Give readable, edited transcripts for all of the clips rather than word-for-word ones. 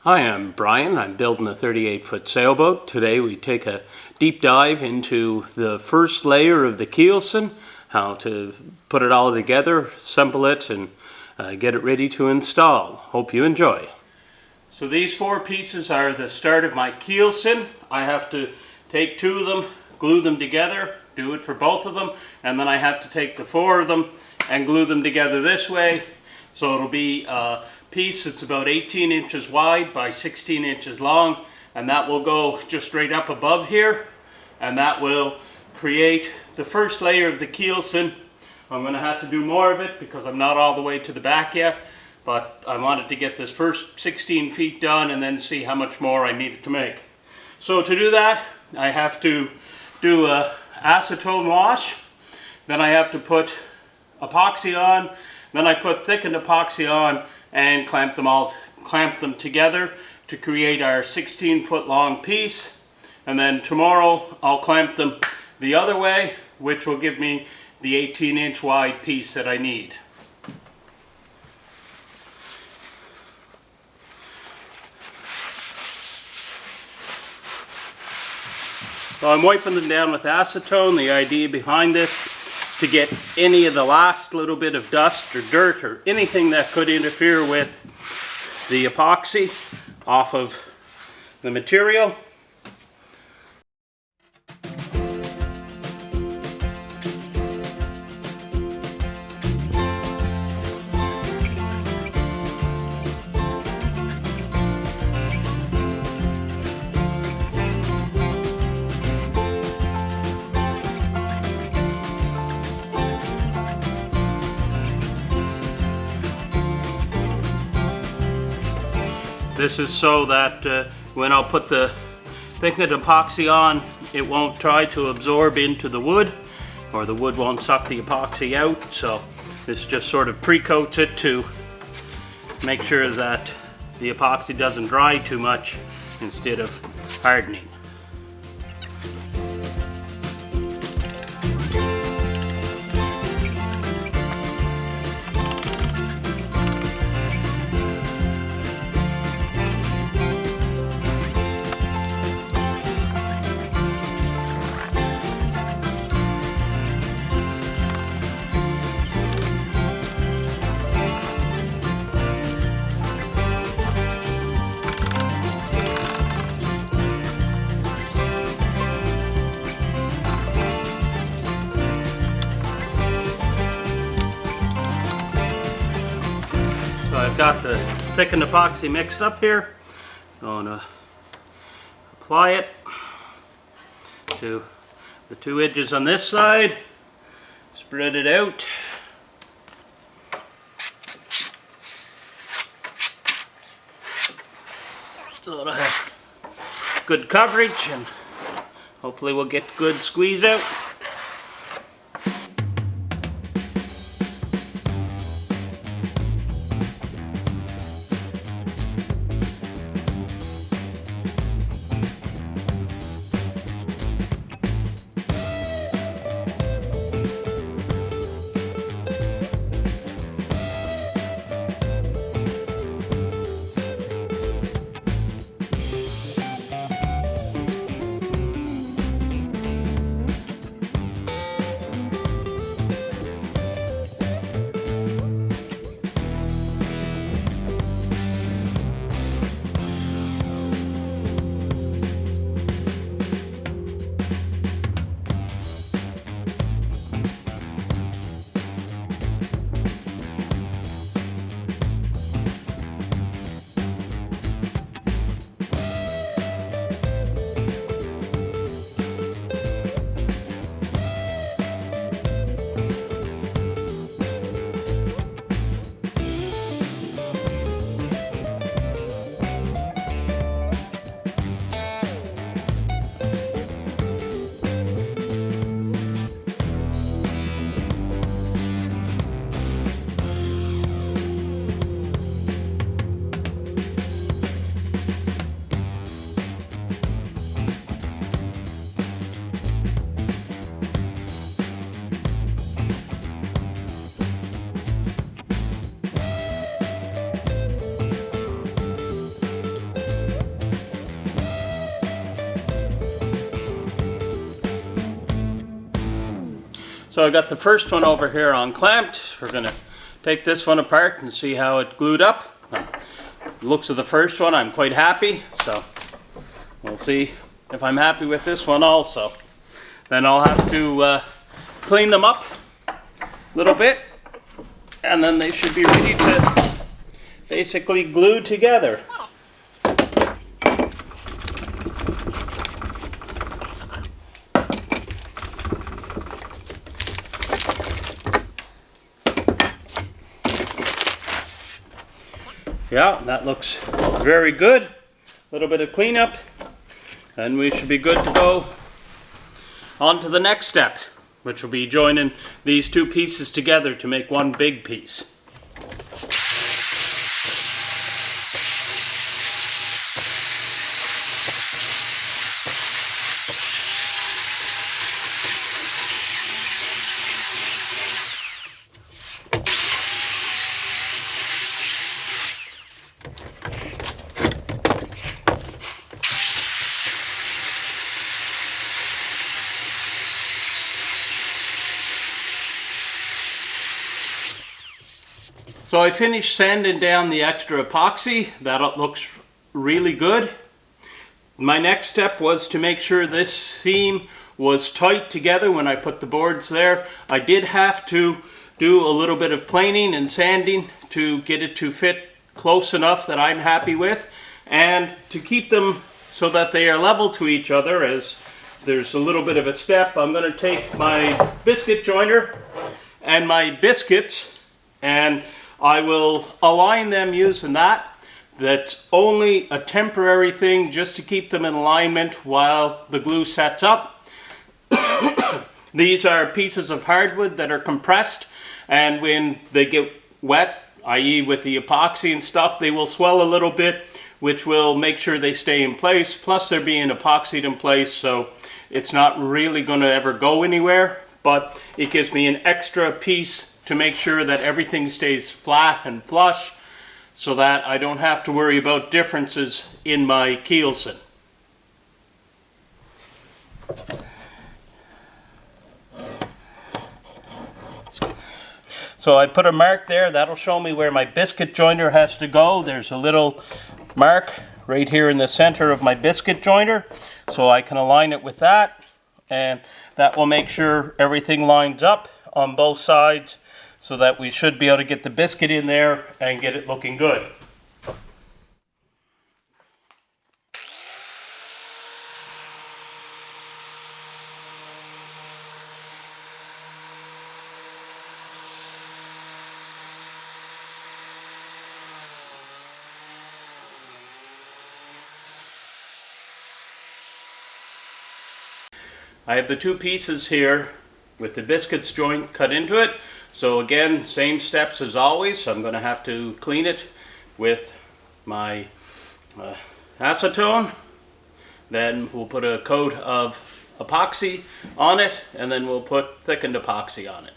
Hi, I'm Brian. I'm building a 38-foot sailboat. Today we take a deep dive into the first layer of the Keelson, how to put it all together, assemble it, and get it ready to install. Hope you enjoy. So these four pieces are the start of my Keelson. I have to take two of them, glue them together, do it for both of them, and then I have to take the four of them and glue them together this way. So it'll be a piece that's about 18 inches wide by 16 inches long, and that will go just right up above here, and that will create the first layer of the Keelson. I'm going to have to do more of it because I'm not all the way to the back yet, but I wanted to get this first 16 feet done and then see how much more I needed to make. So to do that, I have to do a acetone wash, then I have to put epoxy on, then I put thickened epoxy on and clamp them together to create our 16-foot long piece. And then tomorrow I'll clamp them the other way, which will give me the 18-inch wide piece that I need. So I'm wiping them down with acetone. The idea behind this to get any of the last little bit of dust or dirt or anything that could interfere with the epoxy off of the material. This is so that when I'll put the thickened epoxy on, it won't try to absorb into the wood, or the wood won't suck the epoxy out. So this just sort of pre-coats it to make sure that the epoxy doesn't dry too much instead of hardening. So I've got the thickened epoxy mixed up here. I'm going to apply it to the two edges on this side, spread it out. So it'll have good coverage and hopefully we'll get good squeeze out. So I got the first one over here unclamped. We're going to take this one apart and see how it glued up. Looks of the first one, I'm quite happy. So we'll see if I'm happy with this one also. Then I'll have to clean them up a little bit, and then they should be ready to basically glue together. Yeah, that looks very good. A little bit of cleanup, and we should be good to go on to the next step, which will be joining these two pieces together to make one big piece. So I finished sanding down the extra epoxy. That looks really good. My next step was to make sure this seam was tight together when I put the boards there. I did have to do a little bit of planing and sanding to get it to fit close enough that I'm happy with, and to keep them so that they are level to each other. As there's a little bit of a step, I'm going to take my biscuit joiner and my biscuits, and I will align them using that. That's only a temporary thing just to keep them in alignment while the glue sets up. These are pieces of hardwood that are compressed, and when they get wet, i.e. with the epoxy and stuff, they will swell a little bit, which will make sure they stay in place. Plus they're being epoxied in place, so it's not really going to ever go anywhere, but it gives me an extra piece to make sure that everything stays flat and flush, so that I don't have to worry about differences in my Keelson. So I put a mark there. That'll show me where my biscuit joiner has to go. There's a little mark right here in the center of my biscuit joiner, so I can align it with that, and that will make sure everything lines up on both sides, so that we should be able to get the biscuit in there and get it looking good. I have the two pieces here with the biscuits joint cut into it. So again, same steps as always. I'm going to have to clean it with my acetone. Then we'll put a coat of epoxy on it, and then we'll put thickened epoxy on it.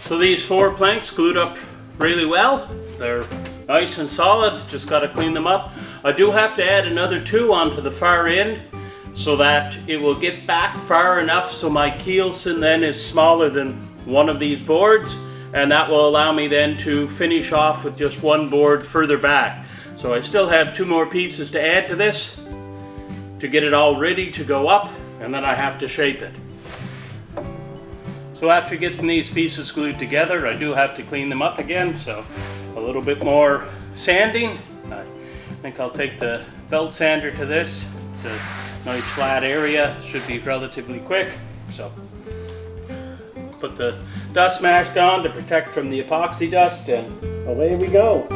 So these 4 planks glued up really well. They're nice and solid, just got to clean them up. I do have to add another 2 onto the far end so that it will get back far enough so my Keelson then is smaller than one of these boards, and that will allow me then to finish off with just 1 board further back. So I still have 2 more pieces to add to this to get it all ready to go up, and then I have to shape it. So after getting these pieces glued together, I do have to clean them up again, so a little bit more sanding. I think I'll take the belt sander to this. It's a nice flat area, should be relatively quick. So put the dust mask on to protect from the epoxy dust, and away we go.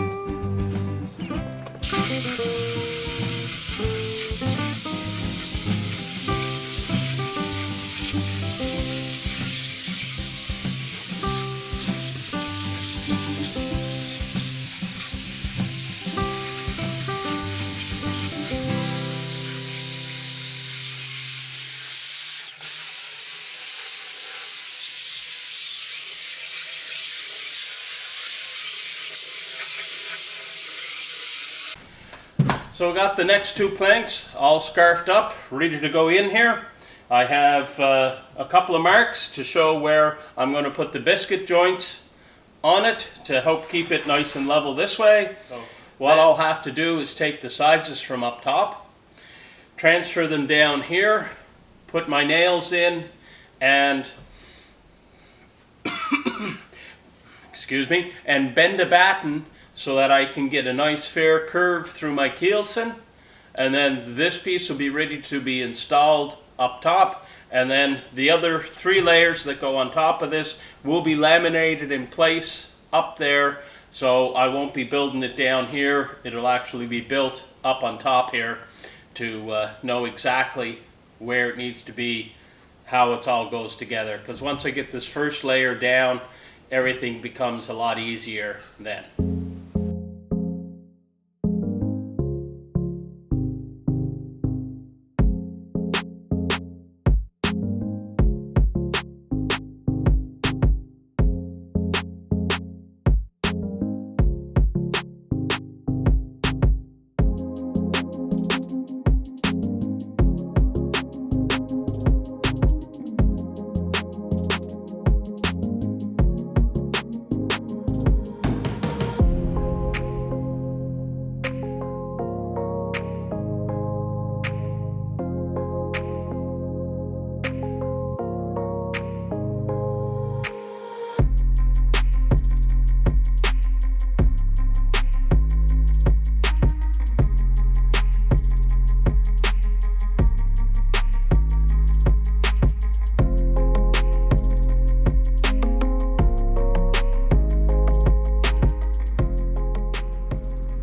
So I got the next 2 planks all scarfed up, ready to go in here. I have a couple of marks to show where I'm going to put the biscuit joints on it to help keep it nice and level this way. So what I'll have to do is take the sizes from up top, transfer them down here, put my nails in, and excuse me, and bend a batten so that I can get a nice fair curve through my Keelson, and then this piece will be ready to be installed up top, and then the other 3 layers that go on top of this will be laminated in place up there, so I won't be building it down here. It'll actually be built up on top here to know exactly where it needs to be, how it all goes together, because once I get this first layer down, everything becomes a lot easier then.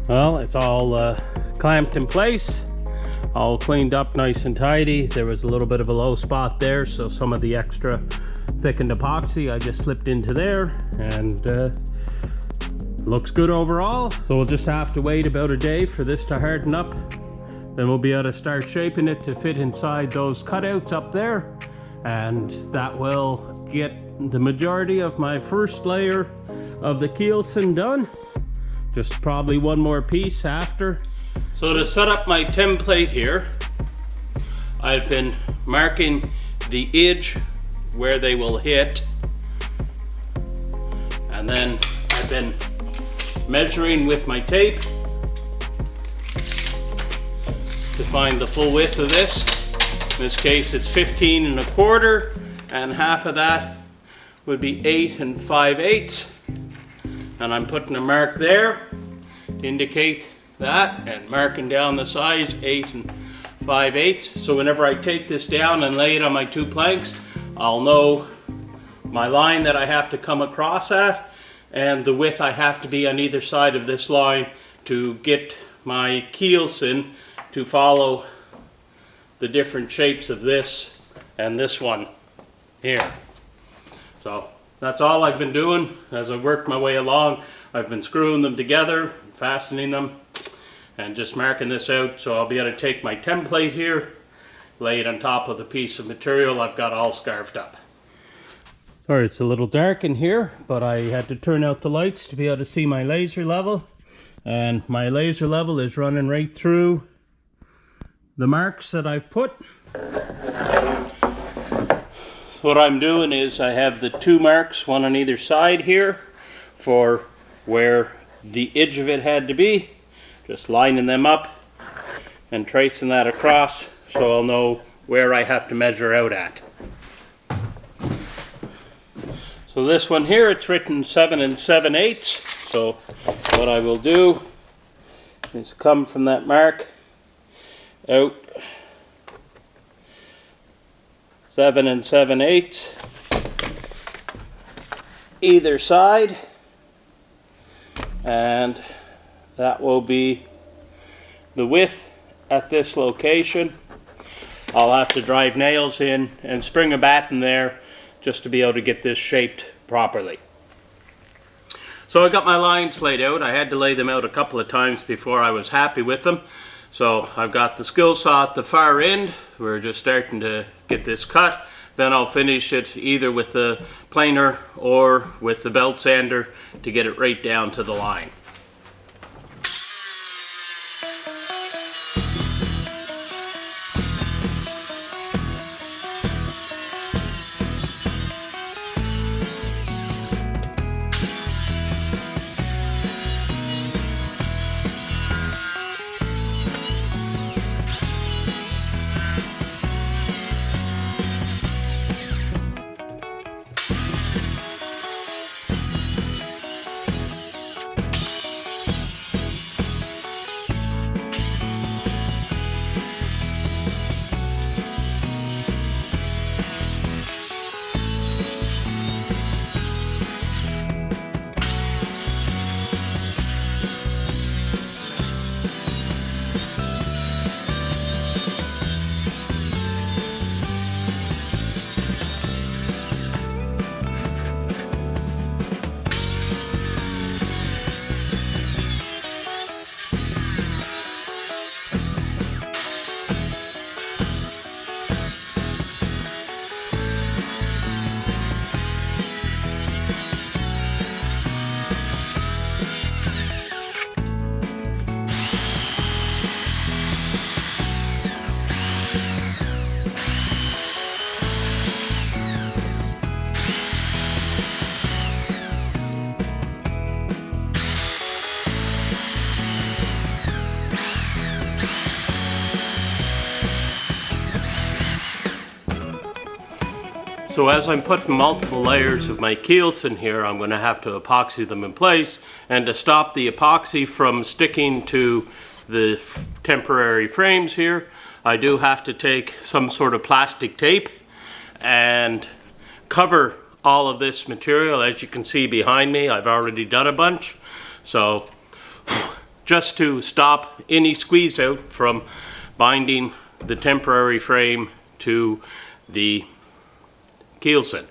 Well, it's all clamped in place, all cleaned up nice and tidy. There was a little bit of a low spot there, so some of the extra thickened epoxy I just slipped into there, and looks good overall. So we'll just have to wait about a day for this to harden up. Then we'll be able to start shaping it to fit inside those cutouts up there, and that will get the majority of my first layer of the Keelson done. Just probably 1 more piece after. So to set up my template here, I've been marking the edge where they will hit, and then I've been measuring with my tape to find the full width of this. In this case it's 15 1/4, and half of that would be 8 5/8. And I'm putting a mark there to indicate that, and marking down the size 8 5/8. So whenever I take this down and lay it on my 2 planks, I'll know my line that I have to come across at and the width I have to be on either side of this line to get my Keelson to follow the different shapes of this and this one here. So that's all I've been doing as I worked my way along. I've been screwing them together, fastening them, and just marking this out, so I'll be able to take my template here, lay it on top of the piece of material I've got all scarfed up. Alright, it's a little dark in here, but I had to turn out the lights to be able to see my laser level. And my laser level is running right through the marks that I've put. So what I'm doing is I have the 2 marks, one on either side here, for where the edge of it had to be. Just lining them up and tracing that across so I'll know where I have to measure out at. So this one here, it's written 7 7/8. So what I will do is come from that mark out 7 7/8 either side, and that will be the width at this location. I'll have to drive nails in and spring a bat in there just to be able to get this shaped properly. So I got my lines laid out. I had to lay them out a couple of times before I was happy with them. So I've got the skill saw at the far end. We're just starting to get this cut. Then I'll finish it either with the planer or with the belt sander to get it right down to the line. So as I'm putting multiple layers of my Keelson here, I'm going to have to epoxy them in place. And to stop the epoxy from sticking to the temporary frames here, I do have to take some sort of plastic tape and cover all of this material. As you can see behind me, I've already done a bunch. So just to stop any squeeze out from binding the temporary frame to the Keelson.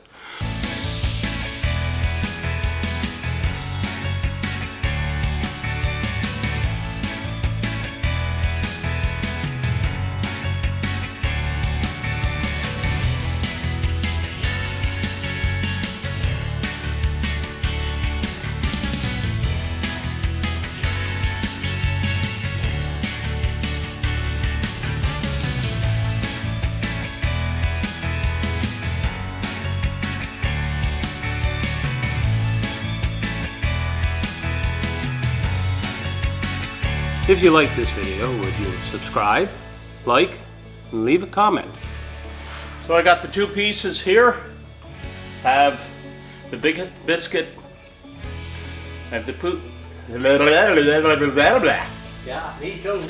If you like this video, would you subscribe, like, and leave a comment? So I got the 2 pieces here. Have the big biscuit. Have the poop. Yeah, me too.